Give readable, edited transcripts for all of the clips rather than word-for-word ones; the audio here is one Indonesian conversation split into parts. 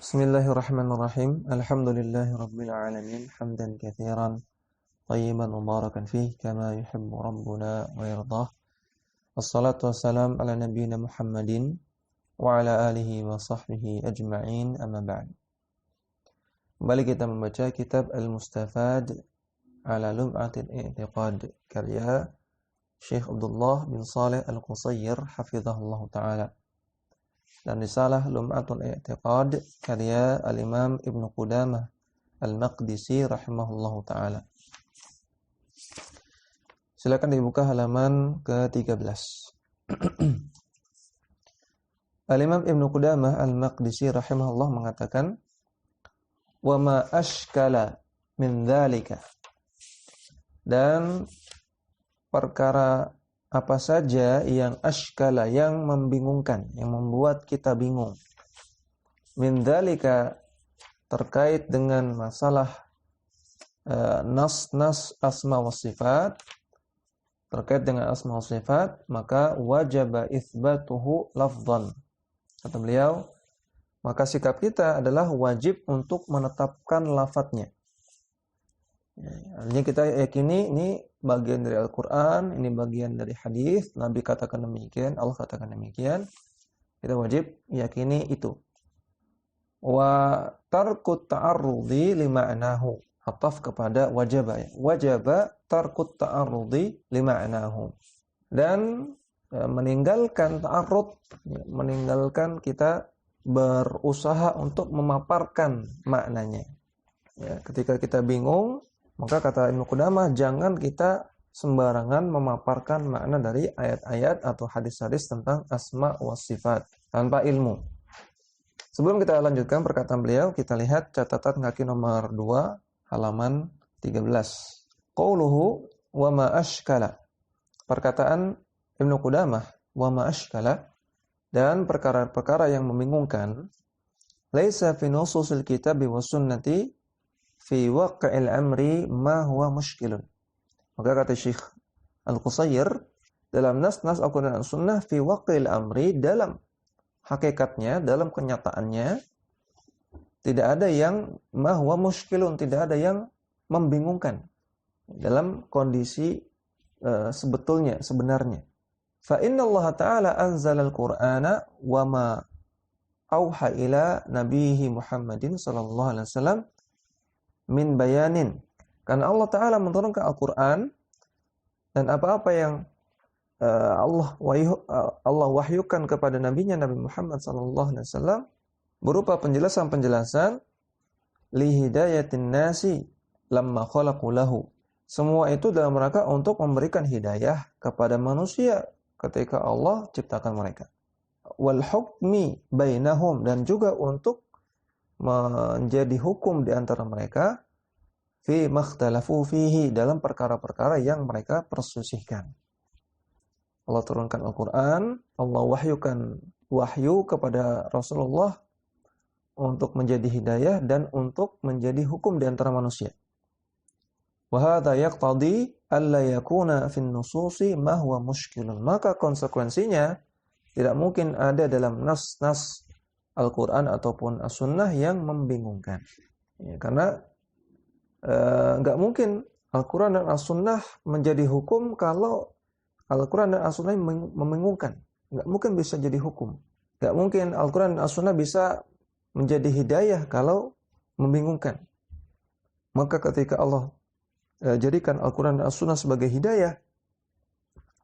Bismillahirrahmanirrahim. Alhamdulillahirabbil alamin, hamdan katsiran tayyiban mubarakan fihi kama yuhibbu rabbuna wa yardah. Wassalatu wassalam ala nabiyyina Muhammadin wa ala alihi wa sahbihi ajma'in, amma ba'd. Kembali kita membaca kitab Al-Mustafad ala Lum'atil I'tiqad karya Syekh Abdullah bin Shalih Al-Qusayyir hafizahullah ta'ala, dan risalah Lum'atul I'tiqad karya Al-Imam Ibnu Qudamah Al-Maqdisi rahimahullahu ta'ala. Silakan dibuka halaman ke-13. Al-Imam Ibnu Qudamah Al-Maqdisi rahimahullah mengatakan, "Wa ma ashkala min dzalika." Dan perkara apa saja yang ashkala, yang membingungkan, yang membuat kita bingung. Min dzalika, terkait dengan masalah nas-nas asma wa sifat, terkait dengan asma wa sifat, maka wajaba itsbatuhu lafdhan. Kata beliau, maka sikap kita adalah wajib untuk menetapkan lafadznya. Artinya kita yakini ini bagian dari Al-Quran, ini bagian dari hadis, Nabi katakan demikian, Allah katakan demikian. Kita wajib yakini itu. Wa tarkut ta'arrudi lima'nahu, ataf kepada wajaba, ya. Wajaba tarkut ta'arrudi lima'nahu. Dan meninggalkan ta'arrud, meninggalkan kita berusaha untuk memaparkan maknanya. Ya, ketika kita bingung, maka kata Ibnu Qudamah, jangan kita sembarangan memaparkan makna dari ayat-ayat atau hadis-hadis tentang asma wa sifat tanpa ilmu. Sebelum kita lanjutkan perkataan beliau, kita lihat catatan kaki nomor 2 halaman 13. Qauluhu wa ma ashkala. Perkataan Ibnu Qudamah, wa ma ashkala, dan perkara-perkara yang membingungkan, laisa fi nususil kitabi was sunnati fi waqa'il amri ma huwa mushkilun. Maka kata Syekh Al-Qusayyir, dalam nas-nas Al-Quran dan Sunnah, fi waqa'il amri, dalam hakikatnya, dalam kenyataannya, tidak ada yang ma huwa mushkilun, tidak ada yang membingungkan dalam kondisi sebetulnya, sebenarnya. Fa inna Allah Ta'ala anzala al-Qur'ana wa ma auha ila nabihi Muhammadin sallallahu alaihi wasallam min bayanin. Karena Allah Ta'ala menurunkan Al-Quran, dan apa-apa yang Allah wahyukan kepada nabinya Nabi Muhammad SAW berupa penjelasan-penjelasan li hidayatin nasi lamma khalaqu lahu. Semua itu dalam rangka untuk memberikan hidayah kepada manusia ketika Allah ciptakan mereka. Wal hukmi bainahum, dan juga untuk menjadi hukum di antara mereka, fi makhtalafu fihi, dalam perkara-perkara yang mereka perselisihkan. Allah turunkan Al-Quran, Allah wahyukan wahyu kepada Rasulullah untuk menjadi hidayah dan untuk menjadi hukum di antara manusia. Wa hadza yaqtadi alla yakuna fi an-nususi ma huwa mushkilun. Maka konsekuensinya tidak mungkin ada dalam nas-nas Al-Quran ataupun As-Sunnah yang membingungkan. Ya, karena nggak mungkin Al-Quran dan As-Sunnah menjadi hukum kalau Al-Quran dan As-Sunnah membingungkan. Nggak mungkin bisa jadi hukum. Nggak mungkin Al-Quran dan As-Sunnah bisa menjadi hidayah kalau membingungkan. Maka ketika Allah jadikan Al-Quran dan As-Sunnah sebagai hidayah,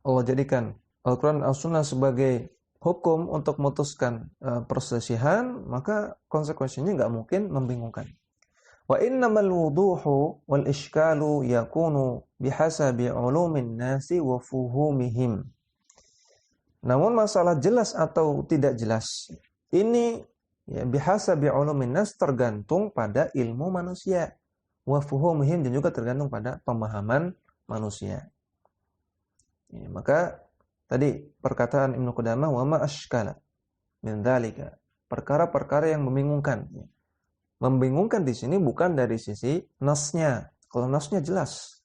Allah jadikan Al-Quran dan As-Sunnah sebagai hukum untuk memutuskan perselisihan, maka konsekuensinya nggak mungkin membingungkan. Wa innamal wuduhu wal ishkalu yakunu bihasabi ulumin nasi wa fuhumihim. Namun masalah jelas atau tidak jelas ini, ya, bihasabi ulumin nas, tergantung pada ilmu manusia, wa fuhumihim, dan juga tergantung pada pemahaman manusia. Ya, maka tadi perkataan Ibnu Qudamah, wa ma ashkala min dzalika, perkara-perkara yang membingungkan. Membingungkan di sini bukan dari sisi nasnya. Kalau nasnya jelas.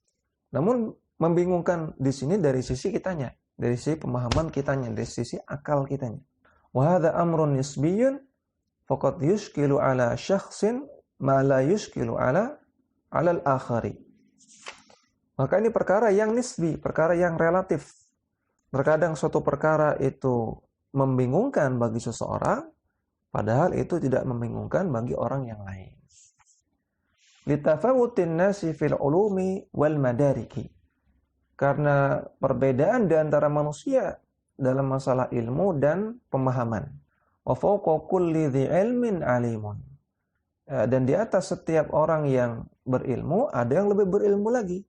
Namun membingungkan di sini dari sisi kitanya, dari sisi pemahaman kitanya, dari sisi akal kitanya. Wa hadza amrun nisbiyyun faqad yushkilu ala syakhsin ma la yushkilu ala al-akhari. Maka ini perkara yang nisbi, perkara yang relatif. Terkadang suatu perkara itu membingungkan bagi seseorang, padahal itu tidak membingungkan bagi orang yang lain. Litafawutin nasi fil ulumi wal madariki. Karena perbedaan di antara manusia dalam masalah ilmu dan pemahaman. Wa fawqa kulli dhi ilmin alimun. Dan di atas setiap orang yang berilmu ada yang lebih berilmu lagi.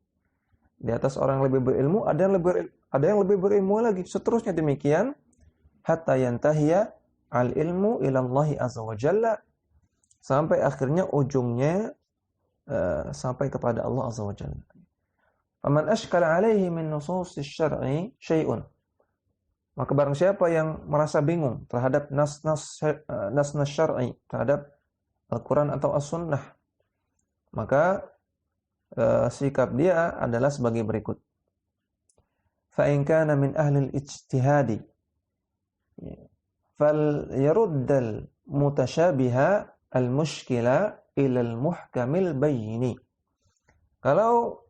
Di atas orang yang lebih berilmu ada yang lebih berilmu lagi. Seterusnya demikian hatta yantahiya al ilmu ila Allah azza wa jalla, sampai akhirnya ujungnya sampai kepada Allah azza wa jalla. Faman ashkala alaihi min nususis syar'i syai'un. Maka barang siapa yang merasa bingung terhadap nas-nas syar'i, terhadap Al-Quran atau As-Sunnah, maka sikap dia adalah sebagai berikut. Fa in kana min ahli al-ijtihadi fal yaruddal mutasyabiha al-mushkila ila al-muhkamil bayyini. Kalau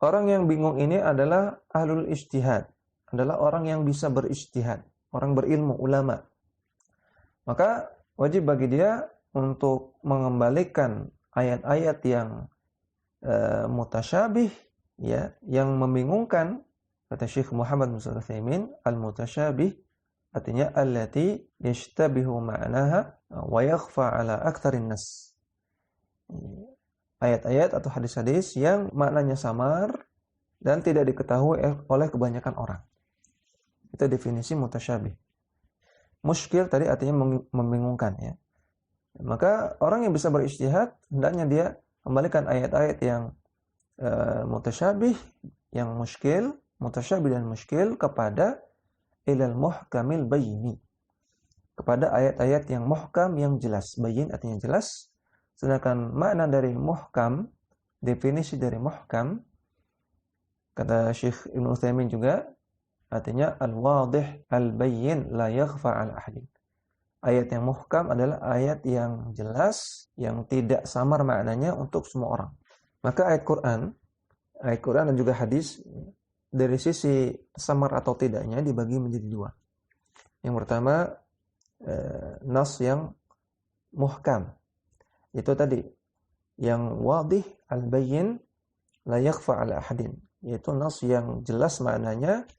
orang yang bingung ini adalah ahlul ijtihad, adalah orang yang bisa berijtihad, orang berilmu, ulama. Maka wajib bagi dia untuk mengembalikan ayat-ayat yang mutasyabih, ya, yang membingungkan. Kata Syekh Muhammad bin Shalih Al-Utsaimin, al-mutasyabih artinya allati yashtabihu ma'naha wa yakhfa ala aktsarin nas. Ayat-ayat atau hadis-hadis yang maknanya samar dan tidak diketahui oleh kebanyakan orang. Itu definisi mutasyabih. Musykil tadi artinya membingungkan, ya. Maka orang yang bisa berijtihad hendaknya dia kembalikan ayat-ayat yang mutasyabih, yang mutasyabih dan musykil kepada ilal muhkamil bayini. Kepada ayat-ayat yang muhkam, yang jelas. Bayin artinya jelas. Sedangkan makna dari muhkam, definisi dari muhkam, kata Syekh Ibnu Utsaimin juga, artinya al-wadih al-bayyin la yakhfa ala ahadin. Ayat yang muhkam adalah ayat yang jelas, yang tidak samar maknanya untuk semua orang. Maka ayat Quran dan juga hadis dari sisi samar atau tidaknya dibagi menjadi dua. Yang pertama, nas yang muhkam. Itu tadi yang wadih al-bayyin la yakhfa ala ahadin, yaitu nas yang jelas maknanya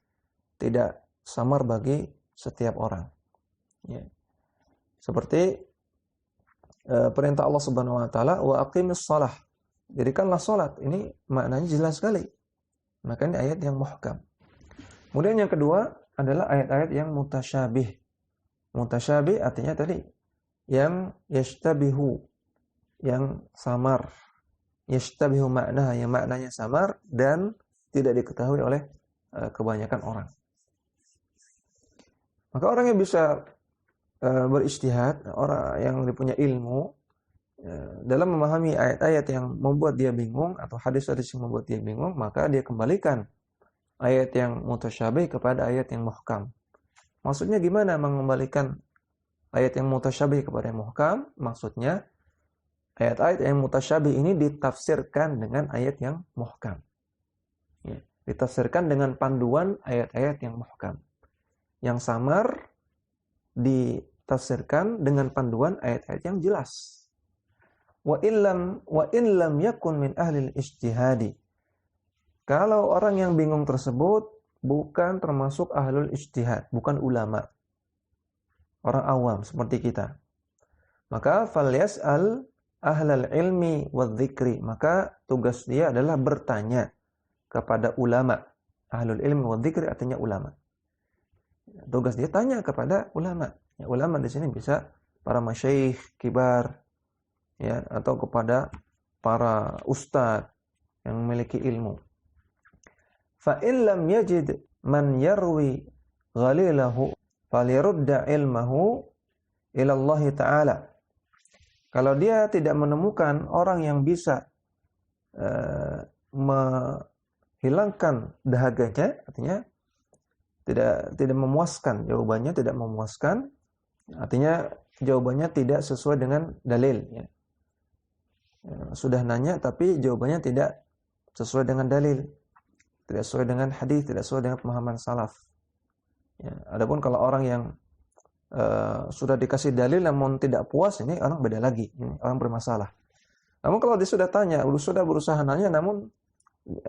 tidak samar bagi setiap orang, ya. Seperti perintah Allah Subhanahu wa taala, wa aqimis shalah, dirikanlah salat. Ini maknanya jelas sekali. Maka ini ayat yang muhkam. Kemudian yang kedua adalah ayat-ayat yang mutasyabih. Mutasyabih artinya tadi yang yashtabihu, yang samar. Yashtabihu makna, yang maknanya samar dan tidak diketahui oleh kebanyakan orang. Maka orang yang bisa berijtihad, orang yang punya ilmu dalam memahami ayat-ayat yang membuat dia bingung atau hadis-hadis yang membuat dia bingung, maka dia kembalikan ayat yang mutasyabih kepada ayat yang muhkam. Maksudnya gimana mengembalikan ayat yang mutasyabih kepada yang muhkam? Maksudnya ayat-ayat yang mutasyabih ini ditafsirkan dengan ayat yang muhkam, ya, ditafsirkan dengan panduan ayat-ayat yang muhkam. Yang samar ditafsirkan dengan panduan ayat-ayat yang jelas. Wa in lam yakun min ahli ijtihadi. Kalau orang yang bingung tersebut bukan termasuk ahlul ijtihad, bukan ulama, orang awam seperti kita, maka falyas'al ahlal ilmi wadzikri, maka tugas dia adalah bertanya kepada ulama. Ahlul ilmi wadzikri artinya ulama. Tugas dia tanya kepada ulama. Ya, ulama di sini bisa para masyayikh kibar, ya, atau kepada para ustadz yang memiliki ilmu. Fa in lam yajid man yarwi ghalilahu falyarudda ilmahu ila Allah Ta'ala. Kalau dia tidak menemukan orang yang bisa menghilangkan dahaganya, artinya tidak memuaskan, jawabannya tidak memuaskan, artinya jawabannya tidak sesuai dengan dalil. Ya. Sudah nanya tapi jawabannya tidak sesuai dengan dalil, tidak sesuai dengan hadis, tidak sesuai dengan pemahaman salaf. Ya. Adapun kalau orang yang sudah dikasih dalil namun tidak puas, ini orang beda lagi, ini orang bermasalah. Namun kalau dia sudah tanya, sudah berusaha nanya namun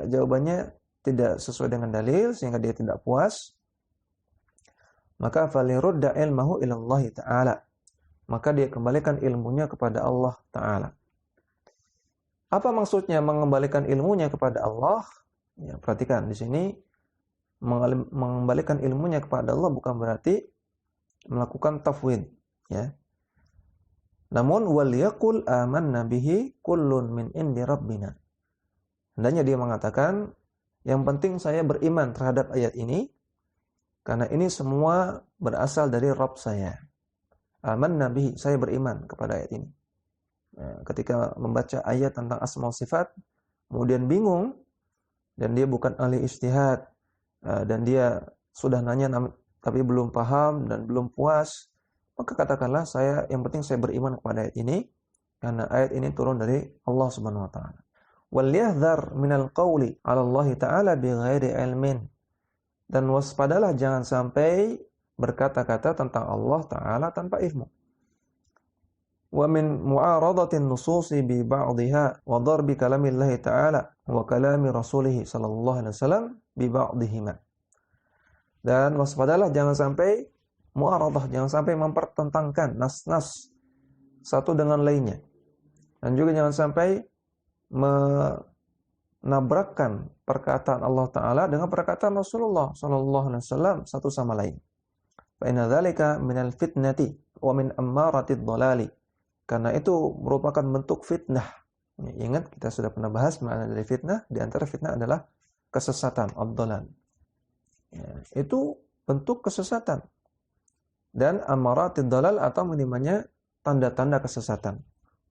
jawabannya tidak sesuai dengan dalil sehingga dia tidak puas, maka falirudda ilmahu ila Allah Ta'ala. Maka dia kembalikan ilmunya kepada Allah Ta'ala. Apa maksudnya mengembalikan ilmunya kepada Allah? Ya, perhatikan di sini mengembalikan ilmunya kepada Allah bukan berarti melakukan tafwid, ya. Namun waliyaqul amanna bihi kullun min indi rabbina. Hendaknya dia mengatakan, yang penting saya beriman terhadap ayat ini karena ini semua berasal dari Rabb saya. Amanna bihi, saya beriman kepada ayat ini. Ketika membaca ayat tentang asma sifat, kemudian bingung dan dia bukan ahli ijtihad dan dia sudah nanya tapi belum paham dan belum puas, maka katakanlah yang penting saya beriman kepada ayat ini karena ayat ini turun dari Allah Subhanahu wa taala. Wal yahdhar minal qawli 'ala Allah ta'ala bighairi ilmin. Dan waspadalah jangan sampai berkata-kata tentang Allah taala tanpa ilmu. Wa min mu'aradatin nususi bi ba'dihha wa darbi kalamillahi ta'ala wa kalami rasulih sallallahu alaihi wasallam bi ba'dihima. Dan waspadalah jangan sampai mu'aradah, jangan sampai mempertentangkan nas-nas satu dengan lainnya. Dan juga jangan sampai menabrakkan perkataan Allah Ta'ala dengan perkataan Rasulullah sallallahu alaihi wasallam satu sama lain. Fa inna dzalika minal fitnati wa min ammaratid dhalali. Karena itu merupakan bentuk fitnah. Ingat kita sudah pernah bahas makna dari fitnah. Di antara fitnah adalah kesesatan, ad-dhalal. Ya, itu bentuk kesesatan. Dan amaratid dhalal atau minimalnya tanda-tanda kesesatan.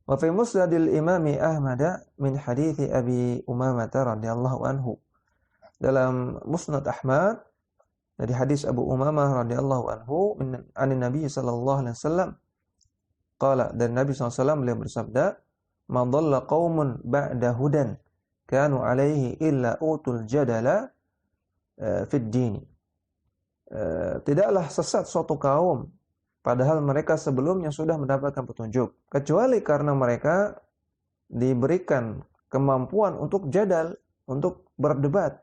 Wa fi musnadil imami Ahmad min hadithi Abi Umamah radhiyallahu anhu. Dalam Musnad Ahmad dari hadis Abu Umamah radhiyallahu anhu anin Nabi sallallahu alaihi wasallam qala, dan Nabi SAW beliau bersabda, "Ma dhalla qaumun ba'da hudan kanu alaihi illa utul jadala fid din." Tidaklah sesat suatu kaum padahal mereka sebelumnya sudah mendapatkan petunjuk, kecuali karena mereka diberikan kemampuan untuk jadal, untuk berdebat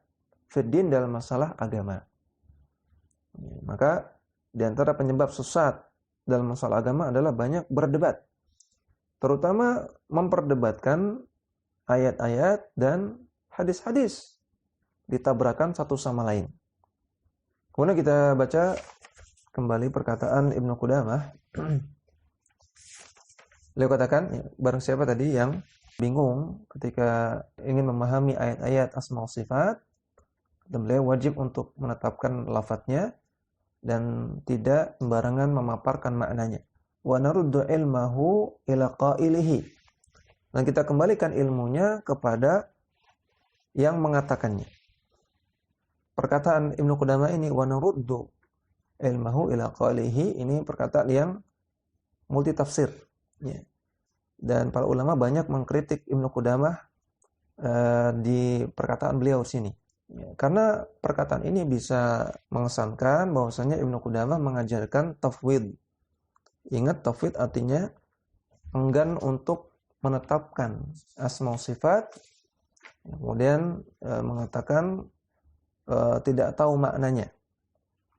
fid din dalam masalah agama. Maka di antara penyebab sesat dalam masalah agama adalah banyak berdebat. Terutama memperdebatkan ayat-ayat dan hadis-hadis. Ditabrakan satu sama lain. Kemudian kita baca kembali perkataan Ibnu Qudamah. Beliau katakan, barang siapa tadi yang bingung ketika ingin memahami ayat-ayat asma wa sifat, dan beliau wajib untuk menetapkan lafadznya dan tidak sembarangan memaparkan maknanya. Wa naruddu ilmahu ila qailihi. Dan kita kembalikan ilmunya kepada yang mengatakannya. Perkataan Ibnu Qudamah ini wa naruddu ilmahu ila qailihi, ini perkataan yang multitafsir, ya. Dan para ulama banyak mengkritik Ibnu Qudamah di perkataan beliau di sini. Ya, karena perkataan ini bisa mengesankan bahwasanya Ibnu Qudamah mengajarkan tafwid. Ingat, tafwid artinya enggan untuk menetapkan asma sifat, kemudian mengatakan tidak tahu maknanya.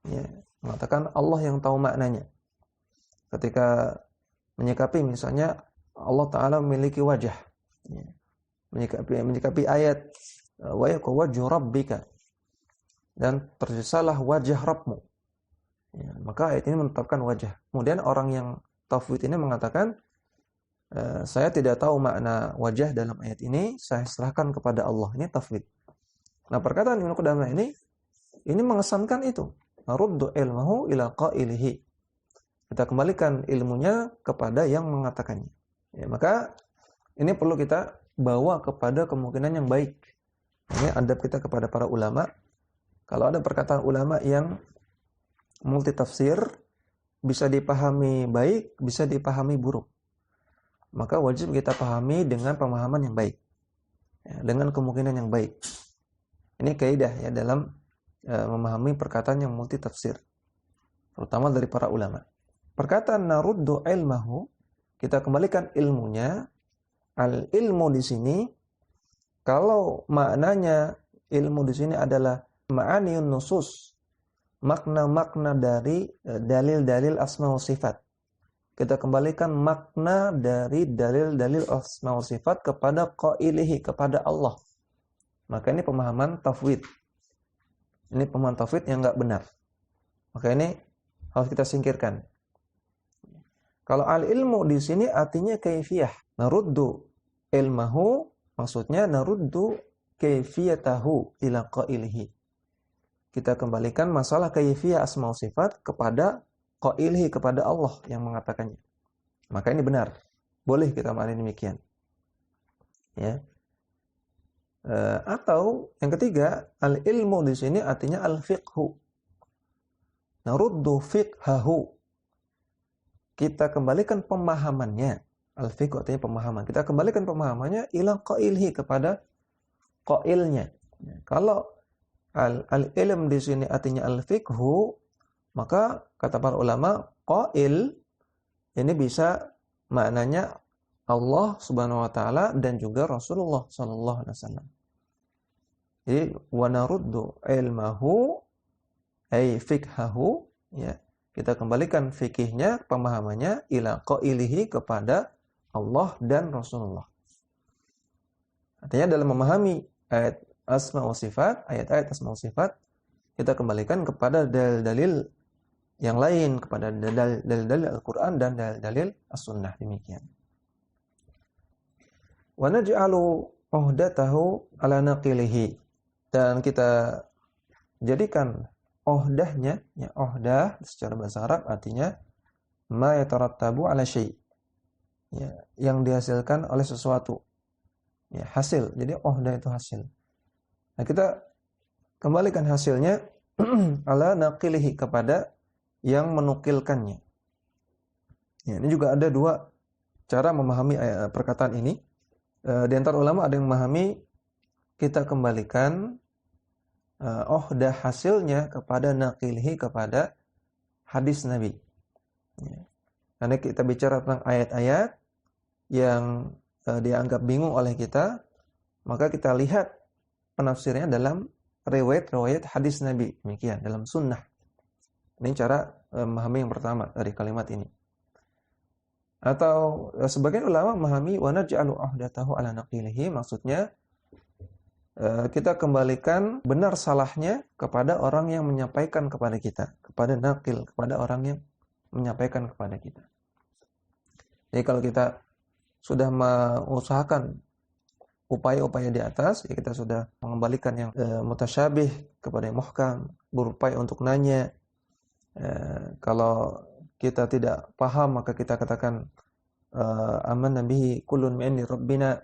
Ya, mengatakan Allah yang tahu maknanya. Ketika menyikapi misalnya Allah Ta'ala memiliki wajah, ya, menyikapi ayat wa yaqwaju rabbika, dan tersisalah wajah Rabbmu, ya, maka ayat ini menetapkan wajah. Kemudian orang yang tafwid ini mengatakan saya tidak tahu makna wajah dalam ayat ini, saya serahkan kepada Allah. Ini tafwid. Nah, perkataan Ibnu Qudamah ini mengesankan itu, naruddu ilmahu ila qailihi, kita kembalikan ilmunya kepada yang mengatakannya. Ya, maka ini perlu kita bawa kepada kemungkinan yang baik. Ini adab kita kepada para ulama. Kalau ada perkataan ulama yang multitafsir, bisa dipahami baik, bisa dipahami buruk. Maka wajib kita pahami dengan pemahaman yang baik, ya, dengan kemungkinan yang baik. Ini kaidah ya dalam memahami perkataan yang multi tafsir, terutama dari para ulama. Perkataan naruddu ilmahu, kita kembalikan ilmunya. Al ilmu di sini, kalau maknanya ilmu di sini adalah ma'aniun nusus, makna-makna dari dalil-dalil asma wa sifat. Kita kembalikan makna dari dalil-dalil asma wa sifat kepada qailihi, kepada Allah. Maka ini pemahaman tafwid. Ini pemahaman tafwid yang enggak benar. Maka ini harus kita singkirkan. Kalau al-ilmu di sini artinya kaifiyah. Naruddu ilmahu, maksudnya naruddu kaifiyatahu ila qailihi. Kita kembalikan masalah kaifiyah asma wa sifat kepada qailihi, kepada Allah yang mengatakannya. Maka ini benar. Boleh kita maknai demikian. Ya. Atau yang ketiga, al-ilmu di sini artinya al-fiqhu. Naruddu fiqhahu. Kita kembalikan pemahamannya. Al-fiqhu artinya pemahaman. Kita kembalikan pemahamannya ila qailihi, kepada qailnya. Kalau al-ilm di sini artinya al-fiqhu, maka kata para ulama, qail ini bisa maknanya Allah Subhanahu wa taala dan juga Rasulullah sallallahu alaihi wasallam. Jadi wa naruddu ilmahu ay fiqhahu, ya. Kita kembalikan fikihnya, pemahamannya ila qailihi, kepada Allah dan Rasulullah. Artinya dalam memahami ayat asma wa sifat, ayat-ayat asma wa sifat, kita kembalikan kepada dalil-dalil yang lain, kepada dalil-dalil Al-Qur'an dan dalil-dalil As-Sunnah, demikian. Wa naj'alu uhdatahu ala naqilihi, dan kita jadikan uhdahnya, ya, uhdah secara bahasa Arab artinya ma yatarattabu ala syai', ya, yang dihasilkan oleh sesuatu, ya, hasil. Jadi uhdah itu hasil. Nah, kita kembalikan hasilnya ala naqilihi, kepada yang menukilkannya. Ya, ini juga ada dua cara memahami perkataan ini. Di antara ulama ada yang memahami kita kembalikan uhdah hasilnya kepada naqilihi, kepada hadis Nabi. Ya. Karena kita bicara tentang ayat-ayat yang dianggap bingung oleh kita, maka kita lihat penafsirnya dalam riwayat-riwayat hadis Nabi, demikian, dalam sunnah. Ini cara memahami yang pertama dari kalimat ini. Atau sebagian ulama memahami wa naj'alu uhdatahu ala naqilihi, maksudnya kita kembalikan benar salahnya kepada orang yang menyampaikan kepada kita, kepada naqil, kepada orang yang menyampaikan kepada kita. Jadi kalau kita sudah mengusahakan upaya-upaya di atas, ya kita sudah mengembalikan yang mutasyabih kepada yang muhkam, berupaya untuk nanya. Kalau kita tidak paham, maka kita katakan amanna bihi kullun min indi rabbina.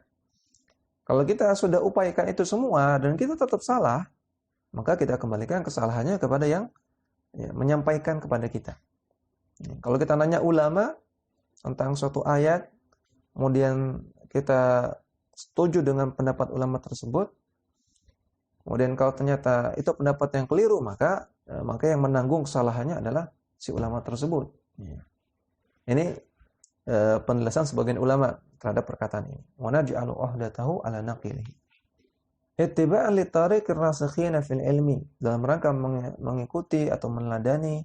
Kalau kita sudah upayakan itu semua dan kita tetap salah, maka kita kembalikan kesalahannya kepada yang menyampaikan kepada kita. Kalau kita nanya ulama tentang suatu ayat, kemudian kita setuju dengan pendapat ulama tersebut, kemudian kalau ternyata itu pendapat yang keliru, maka yang menanggung kesalahannya adalah si ulama tersebut. Ini penjelasan sebagian ulama terhadap perkataan ini. Wa naj'alu uhdatahu ala naqilihi. Ittiba'an li tariqir rasikhina fil ilmi, dalam rangka mengikuti atau meneladani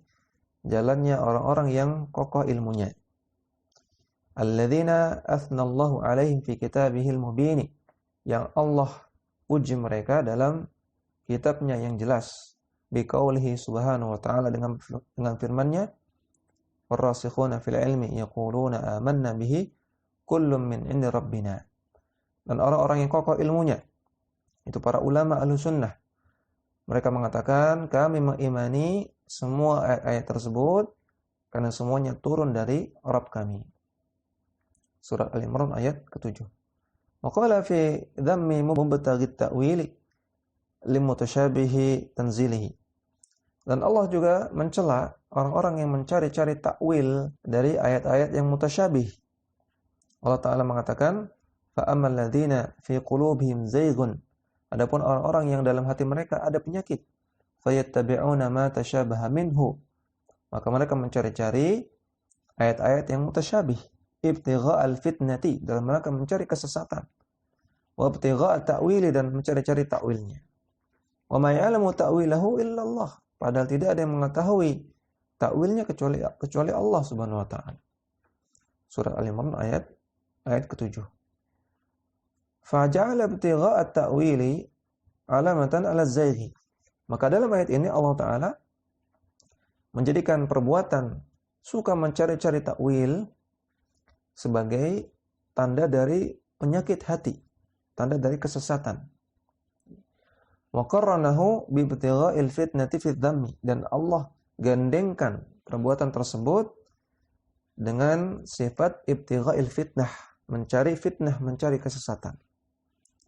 jalannya orang-orang yang kokoh ilmunya. Alladzina athnallahu alaihim fi kitabihil mubin, yang Allah puji mereka dalam kitabnya yang jelas. Biqaulihi subhanahu wa ta'ala, dengan firman-Nya, warasikhuna fil ilmi yaquluna amanna bihi kullum min indi rabbina. Dan orang-orang yang kokoh ilmunya, itu para ulama Ahlussunnah, mereka mengatakan kami mengimani semua ayat-ayat tersebut karena semuanya turun dari Rabb kami. Surat Al-Imran ayat ke-7. Wa qala fi dhammi mubtaghit ta'wili limutasyabihi tanzilihi. Dan Allah juga mencela orang-orang yang mencari-cari takwil dari ayat-ayat yang mutasyabih. Allah Ta'ala mengatakan, فَأَمَّا الَّذِينَ فِي قُلُوبِهِمْ زَيْغٌ. Adapun orang-orang yang dalam hati mereka ada penyakit, فَيَتَّبِعُونَ مَا تَشَابَهَ مِنْهُ. Maka mereka mencari-cari ayat-ayat yang mutasyabih, ibtigha'al fitnati, dalam mereka mencari kesesatan, wa ibtigha'at ta'wili, dan mencari-cari takwilnya. Wa ma ya'lamu ta'wilahu illallah. Padahal tidak ada yang mengetahui takwilnya kecuali Allah Subhanahu wa taala. Surah Al-Imran ayat ke-7. Faja'ala ibtigha'at ta'wili alamatan 'ala az-zayghi. Maka dalam ayat ini Allah taala menjadikan perbuatan suka mencari-cari takwil sebagai tanda dari penyakit hati, tanda dari kesesatan. Wa qarranahu bi ibtigha'il fitnati fi dhammi, dan Allah gandengkan perbuatan tersebut dengan sifat ibtigha'il fitnah, mencari fitnah, mencari kesesatan.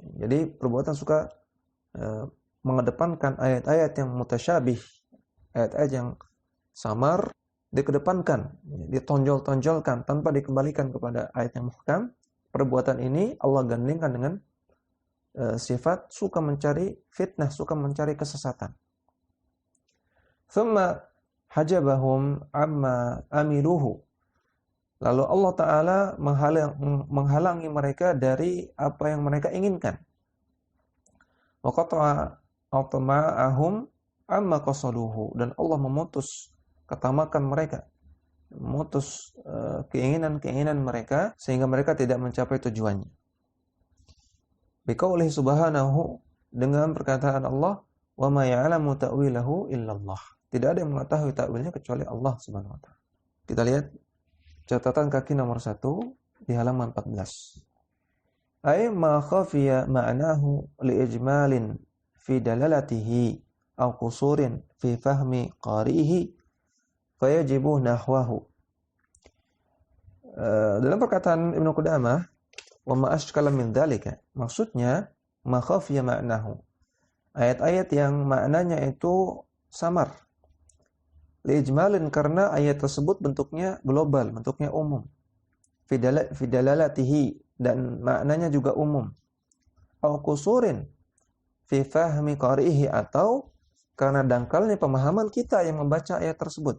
Jadi perbuatan suka mengedepankan ayat-ayat yang mutasyabih, ayat-ayat yang samar dikedepankan, ditonjol-tonjolkan tanpa dikembalikan kepada ayat yang muhkam. Perbuatan ini Allah gandengkan dengan sifat suka mencari fitnah, suka mencari kesesatan. Thumma hajabahum amma amiluhu. Lalu Allah Ta'ala menghalangi mereka dari apa yang mereka inginkan. Wa qata'a atma'ahum amma qasaduhu. Dan Allah memutus ketamakan mereka, memutus keinginan-keinginan mereka sehingga mereka tidak mencapai tujuannya. Biqaulihi subhanahu, dengan perkataan Allah, wa ma ya'lamu ta'wilahu illallah. Tidak ada yang mengetahui ta'wilnya kecuali Allah Subhanahu wa taala. Kita lihat catatan kaki nomor 1 di halaman 14. Ay ma khafiya ma'nahu liijmalin fi dalalatihi aw qusurin fi fahmi qari'ihi fayajibu nahwahu. Dalam perkataan Ibnu Qudamah, wa ma ashkala min dzalika, maksudnya ma khafiya ma'nahu, ayat-ayat yang maknanya itu samar. Liijmalin, karena ayat tersebut bentuknya global, bentuknya umum. Fi dalalatihi, dan maknanya juga umum. Au qusurin fi fahmi qari'ihi, atau karena dangkalnya pemahaman kita yang membaca ayat tersebut.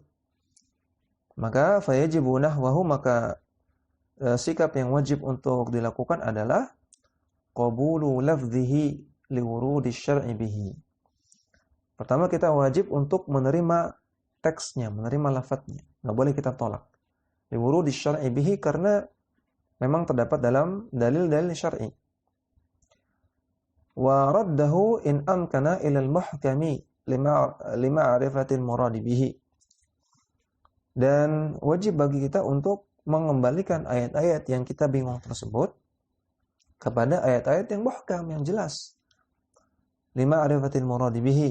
Maka fayajibu nahwahu, maka sikap yang wajib untuk dilakukan adalah qabulu lafdhihi liwurudi syar'i bihi. Pertama, kita wajib untuk menerima teksnya, menerima lafadznya. Enggak boleh kita tolak. Liwurudi syar'i bihi, karena memang terdapat dalam dalil-dalil syar'i. Wa raddahu in amkana ila al-muhkami lima'rifatil muradi bihi. Dan wajib bagi kita untuk mengembalikan ayat-ayat yang kita bingung tersebut kepada ayat-ayat yang muhkam, yang jelas. Lima'rifatil muradi bihi,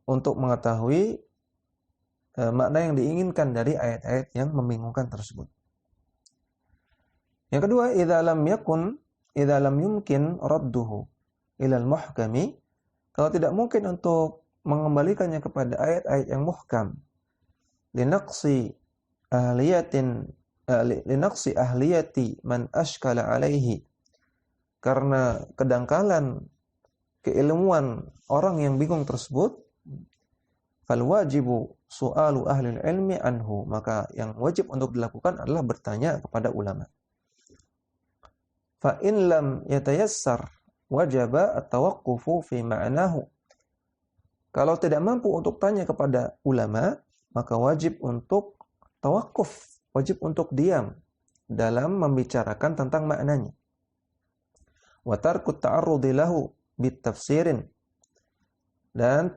untuk mengetahui makna yang diinginkan dari ayat-ayat yang membingungkan tersebut. Yang kedua, idza lam yumkin radduhu ilal muhkami, kalau tidak mungkin untuk mengembalikannya kepada ayat-ayat yang muhkam, linaqsi ahliyati man ashkala alaihi, karena kedangkalan keilmuan orang yang bingung tersebut, fal wajibu su'alu ahli ilmi anhu, maka yang wajib untuk dilakukan adalah bertanya kepada ulama. Fa in lam yatayassar wajaba at-tawaqqufu fi ma'nahu. Kalau tidak mampu untuk tanya kepada ulama, maka wajib untuk tawakuf, wajib untuk diam dalam membicarakan tentang maknanya. Wa tarkut ta'arrudi lahu bitafsirin, dan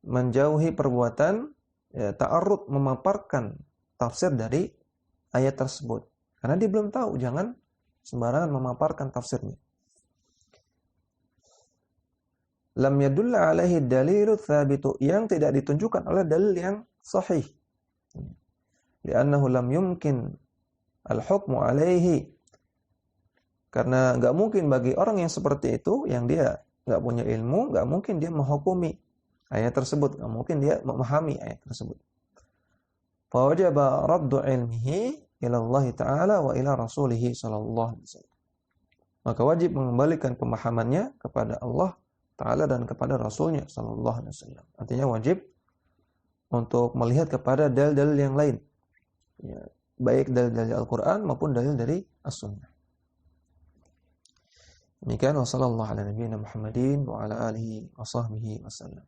menjauhi perbuatan ta'arrud, memaparkan tafsir dari ayat tersebut. Karena dia belum tahu, jangan sembarangan memaparkan tafsirnya. Lam yadulla alaihi dalilu tsabitu, yang tidak ditunjukkan oleh dalil yang sahih. Li'annahu lam yumkin al-hukmu alaihi, karena enggak mungkin bagi orang yang seperti itu, yang dia enggak punya ilmu, enggak mungkin dia menghukumi ayat tersebut. Nggak mungkin dia memahami ayat tersebut. Fawajaba raddu ilmihi ila Allah Ta'ala wa ila Rasulih sallallahu alaihi wasallam. Maka wajib mengembalikan pemahamannya kepada Allah Ta'ala dan kepada Rasulnya sallallahu alaihi wasallam. Artinya wajib untuk melihat kepada dalil-dalil yang lain. Ya, baik dalil-dalil Al-Qur'an maupun dalil dari As-Sunnah. Demikian, wa sallallahu ala nabiyina Muhammadin wa ala alihi wa sahbihi wasallam.